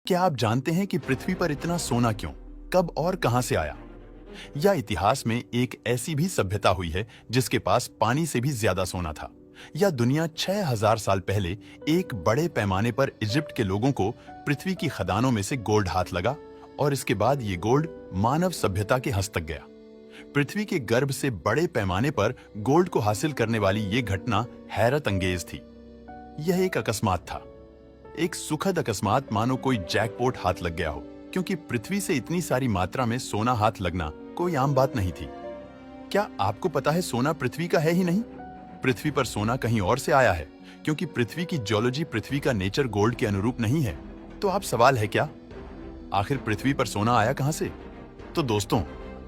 क्या आप जानते हैं कि पृथ्वी पर इतना सोना क्यों, कब और कहां से आया? या इतिहास में एक ऐसी भी सभ्यता हुई है जिसके पास पानी से भी ज्यादा सोना था? या दुनिया 6000 साल पहले एक बड़े पैमाने पर इजिप्ट के लोगों को पृथ्वी की खदानों में से गोल्ड हाथ लगा और इसके बाद ये गोल्ड मानव सभ्यता के हस्तक गया? पृथ्वी के गर्भ से बड़े पैमाने पर गोल्ड को हासिल करने वाली ये घटना हैरत अंगेज थी। यह एक अकस्मात था, एक सुखद अकस्मात, मानो कोई जैकपॉट हाथ लग गया हो, क्योंकि पृथ्वी से इतनी सारी मात्रा में सोना हाथ लगना कोई आम बात नहीं थी। क्या आपको पता है सोना पृथ्वी का है ही नहीं, पृथ्वी पर सोना कहीं और से आया है, क्योंकि पृथ्वी की जियोलॉजी, पृथ्वी का नेचर गोल्ड के अनुरूप नहीं है। तो आप सवाल है क्या, आखिर पृथ्वी पर सोना आया कहां से? तो दोस्तों,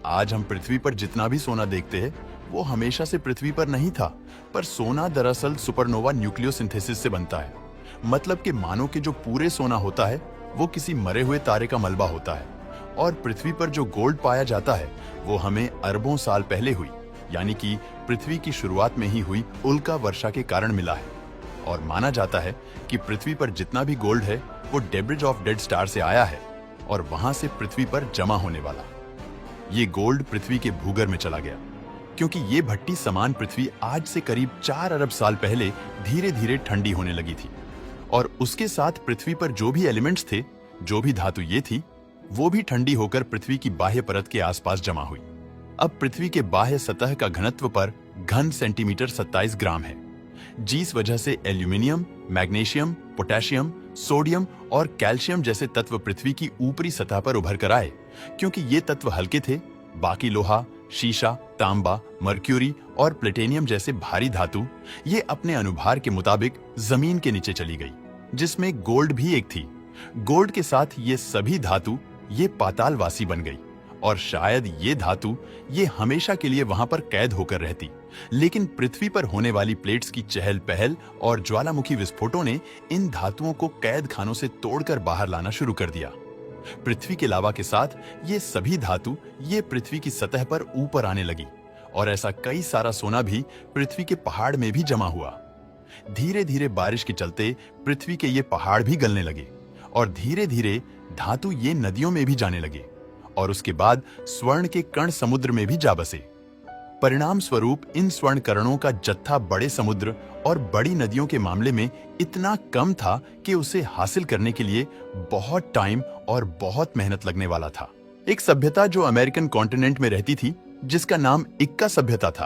आज हम पृथ्वी पर जितना भी सोना देखते हैं वो हमेशा से पृथ्वी पर नहीं था, पर सोना दरअसल सुपरनोवा न्यूक्लियोसिंथेसिस से बनता है। मतलब कि मानो कि जो पूरे सोना होता है वो किसी मरे हुए तारे का मलबा होता है, और पृथ्वी पर जो गोल्ड पाया जाता है वो हमें अरबों साल पहले हुई, यानी कि पृथ्वी की शुरुआत में ही हुई उल्का वर्षा के कारण मिला है। और माना जाता है कि पृथ्वी पर जितना भी गोल्ड है वो डेब्रिज ऑफ डेड स्टार से आया है और वहां से पृथ्वी पर जमा होने वाला। ये गोल्ड पृथ्वी के भूगर्भ में चला गया, क्योंकि ये भट्टी समान पृथ्वी आज से करीब 4 अरब साल पहले धीरे धीरे ठंडी होने लगी थी, और उसके साथ पृथ्वी पर जो भी एलिमेंट्स थे, जो भी धातु ये थी, वो भी ठंडी होकर पृथ्वी की बाह्य परत के आसपास जमा हुई। अब पृथ्वी के बाह्य सतह का घनत्व पर घन सेंटीमीटर 27 ग्राम है, जिस वजह से एल्यूमिनियम, मैग्नीशियम, पोटेशियम, सोडियम और कैल्शियम जैसे तत्व पृथ्वी की ऊपरी सतह पर उभर कर आए। क्योंकि ये तत्व हल्के थे, बाकी लोहा, शीशा, तांबा, मर्क्यूरी और प्लेटिनियम जैसे भारी धातु ये अपने अनुभार के मुताबिक जमीन के नीचे चली गई, जिसमें गोल्ड भी एक थी। गोल्ड के साथ ये सभी धातु ये पातालवासी बन गई, और शायद ये धातु ये हमेशा के लिए वहां पर कैद होकर रहती। लेकिन पृथ्वी पर होने वाली प्लेट्स की चहल पहल और ज्वालामुखी विस्फोटों ने इन धातुओं को कैद खानों से तोड़कर बाहर लाना शुरू कर दिया। पृथ्वी के लावा के साथ ये सभी धातु ये पृथ्वी की सतह पर ऊपर आने लगी, और ऐसा कई सारा सोना भी पृथ्वी के पहाड़ में भी जमा हुआ। धीरे धीरे बारिश के चलते पृथ्वी के ये पहाड़ भी गलने लगे, और धीरे धीरे धातु ये नदियों में भी जाने लगे, और उसके बाद स्वर्ण के कण समुद्र में भी जा बसे। परिणाम स्वरूप इन स्वर्ण कणों का जत्था बड़े समुद्र और बड़ी नदियों के मामले में इतना कम था कि उसे हासिल करने के लिए बहुत टाइम और बहुत मेहनत लगने वाला था। एक सभ्यता जो अमेरिकन कॉन्टिनेंट में रहती थी, जिसका नाम इक्का सभ्यता था,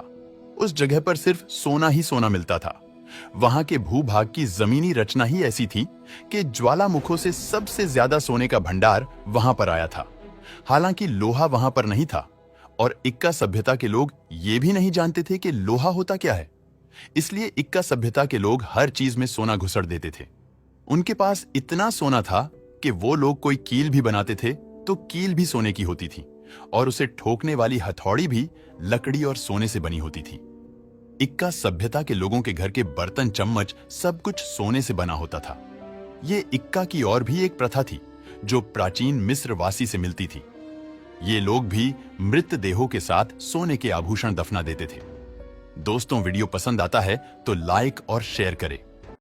उस जगह पर सिर्फ सोना ही सोना मिलता था। वहां के भूभाग की जमीनी रचना ही ऐसी थी कि ज्वालामुखों से सबसे ज्यादा सोने का भंडार वहां पर आया था। हालांकि लोहा वहां पर नहीं था, और इक्का सभ्यता के लोग ये भी नहीं जानते थे कि लोहा होता क्या है। इसलिए इक्का सभ्यता के लोग हर चीज में सोना घुसड़ देते थे। उनके पास इतना सोना था कि वो लोग कोई कील भी बनाते थे तो कील भी सोने की होती थी, और उसे ठोकने वाली हथौड़ी भी लकड़ी और सोने से बनी होती थी। इक्का सभ्यता के लोगों के घर के बर्तन, चम्मच सब कुछ सोने से बना होता था। ये इक्का की और भी एक प्रथा थी जो प्राचीन मिस्रवासी से मिलती थी। ये लोग भी मृत देहों के साथ सोने के आभूषण दफना देते थे। दोस्तों, वीडियो पसंद आता है तो लाइक और शेयर करें।